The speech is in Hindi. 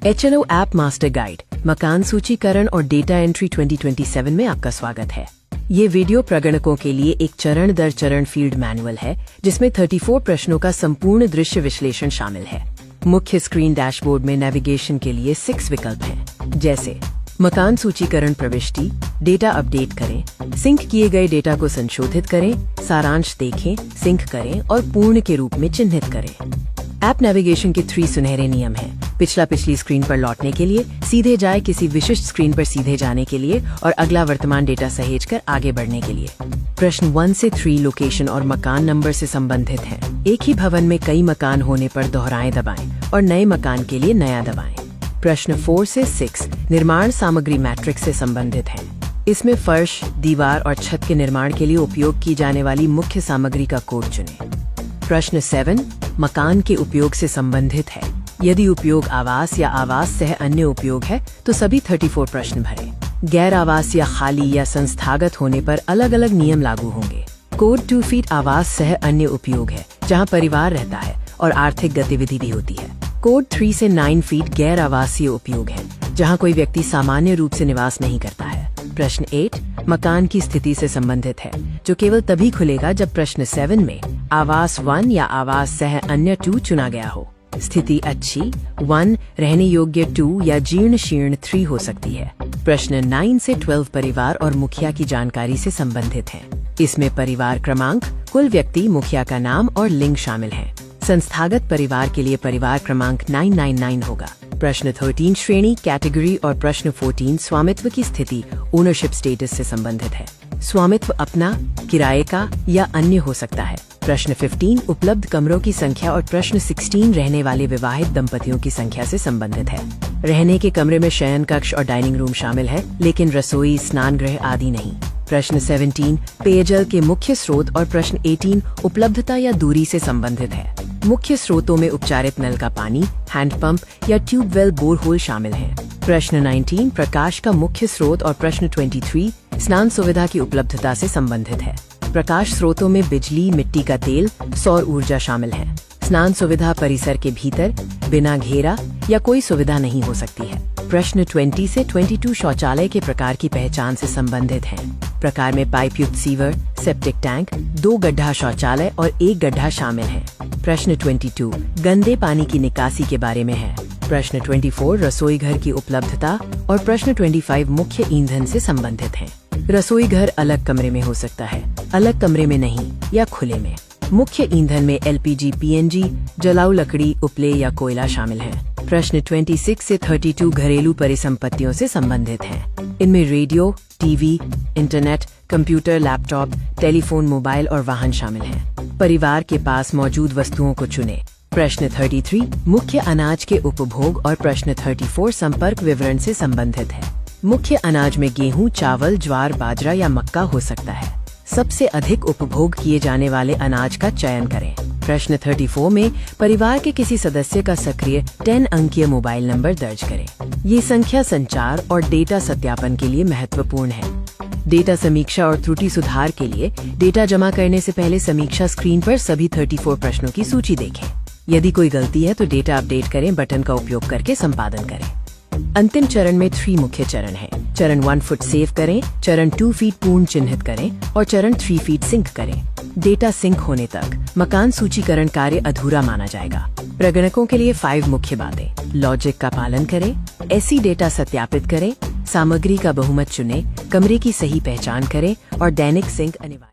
HNO ऐप मास्टर गाइड मकान सूचीकरण और डेटा एंट्री 2027 में आपका स्वागत है। ये वीडियो प्रगणकों के लिए एक चरण दर चरण फील्ड मैनुअल है जिसमें 34 प्रश्नों का संपूर्ण दृश्य विश्लेषण शामिल है। मुख्य स्क्रीन डैशबोर्ड में नेविगेशन के लिए 6 विकल्प हैं, जैसे मकान सूचीकरण प्रविष्टि, डेटा अपडेट करें, सिंक किए गए डेटा को संशोधित करें, सारांश देखें, सिंक करें और पूर्ण के रूप में चिन्हित करें। ऐप नेविगेशन के 3 सुनहरे नियम हैं। पिछली स्क्रीन पर लौटने के लिए, सीधे जाए किसी विशिष्ट स्क्रीन पर सीधे जाने के लिए और अगला वर्तमान डेटा सहेजकर आगे बढ़ने के लिए। प्रश्न 1 से 3 लोकेशन और मकान नंबर से संबंधित हैं। एक ही भवन में कई मकान होने पर दोहराएं दबाएं और नए मकान के लिए नया दबाएं। प्रश्न 4 से 6 निर्माण सामग्री मैट्रिक्स से संबंधित है। इसमें फर्श, दीवार और छत के निर्माण के लिए उपयोग की जाने वाली मुख्य सामग्री का कोड चुनें। प्रश्न 7 मकान के उपयोग से संबंधित है। यदि उपयोग आवास या आवास सह अन्य उपयोग है तो सभी 34 प्रश्न भरें। गैर आवास या खाली या संस्थागत होने पर अलग अलग नियम लागू होंगे। कोड 2 फीट आवास सह अन्य उपयोग है, जहां परिवार रहता है और आर्थिक गतिविधि भी होती है। कोड 3 से 9 फीट गैर आवासीय उपयोग है, जहां कोई व्यक्ति सामान्य रूप से निवास नहीं करता है। प्रश्न 8 मकान की स्थिति से संबंधित है, जो केवल तभी खुलेगा जब प्रश्न 7 में आवास 1 या आवास सह अन्य 2 चुना गया हो। स्थिति अच्छी 1, रहने योग्य 2 या जीर्ण शीर्ण 3 हो सकती है। प्रश्न 9 से 12 परिवार और मुखिया की जानकारी से संबंधित है। इसमें परिवार क्रमांक, कुल व्यक्ति, मुखिया का नाम और लिंग शामिल है। संस्थागत परिवार के लिए परिवार क्रमांक 999 होगा। प्रश्न 13 श्रेणी, कैटेगरी और प्रश्न 14 स्वामित्व की स्थिति, ओनरशिप स्टेटस से संबंधित है। स्वामित्व अपना, किराए का या अन्य हो सकता है। प्रश्न 15 उपलब्ध कमरों की संख्या और प्रश्न 16 रहने वाले विवाहित दंपतियों की संख्या से संबंधित है। रहने के कमरे में शयन कक्ष और डाइनिंग रूम शामिल है, लेकिन रसोई, स्नान गृह आदि नहीं। प्रश्न 17 पेयजल के मुख्य स्रोत और प्रश्न 18 उपलब्धता या दूरी से संबंधित है। मुख्य स्रोतों में उपचारित नल का पानी, हैंडपंप या ट्यूबवेल, बोरहोल शामिल हैं। प्रश्न 19 प्रकाश का मुख्य स्रोत और प्रश्न 23 स्नान सुविधा की उपलब्धता से संबंधित है। प्रकाश स्रोतों में बिजली, मिट्टी का तेल, सौर ऊर्जा शामिल है। स्नान सुविधा परिसर के भीतर, बिना घेरा या कोई सुविधा नहीं हो सकती है। प्रश्न 20 से 22 शौचालय के प्रकार की पहचान से संबंधित हैं। प्रकार में पाइप युक्त सीवर, सेप्टिक टैंक, 2 गड्ढा शौचालय और 1 गड्ढा शामिल है। प्रश्न 22 गंदे पानी की निकासी के बारे में है। प्रश्न 24 रसोई घर की उपलब्धता और प्रश्न 25 मुख्य ईंधन से संबंधित है। रसोई घर अलग कमरे में हो सकता है, अलग कमरे में नहीं या खुले में। मुख्य ईंधन में LPG, PNG, जलाऊ लकड़ी, उपले या कोयला शामिल है। प्रश्न 26 से 32 घरेलू परिसंपत्तियों से संबंधित हैं। इनमें radio, TV, internet, computer, laptop, telephone, mobile और वाहन शामिल हैं। परिवार के पास मौजूद वस्तुओं को चुनें। प्रश्न 33 मुख्य अनाज के उपभोग और प्रश्न 34 संपर्क विवरण से संबंधित है। मुख्य अनाज में गेहूं, चावल, ज्वार, बाजरा या मक्का हो सकता है। सबसे अधिक उपभोग किए जाने वाले अनाज का चयन करें। प्रश्न 34 में परिवार के किसी सदस्य का सक्रिय 10 अंकीय मोबाइल नंबर दर्ज करें। ये संख्या संचार और डेटा सत्यापन के लिए महत्वपूर्ण है। डेटा समीक्षा और त्रुटि सुधार के लिए डेटा जमा करने से पहले समीक्षा स्क्रीन पर सभी 34 प्रश्नों की सूची देखें। यदि कोई गलती है तो डेटा अपडेट करें बटन का उपयोग करके संपादन करें। अंतिम चरण में 3 मुख्य चरण हैं। चरण 1 फुट सेव करें, चरण 2 फीट पूर्ण चिन्हित करें और चरण 3 फीट सिंक करें। डेटा सिंक होने तक मकान सूचीकरण कार्य अधूरा माना जाएगा। प्रगणकों के लिए 5 मुख्य बातें: लॉजिक का पालन करें, ऐसी डेटा सत्यापित करें, सामग्री का बहुमत चुनें, कमरे की सही पहचान करें और दैनिक सिंक अनिवार्य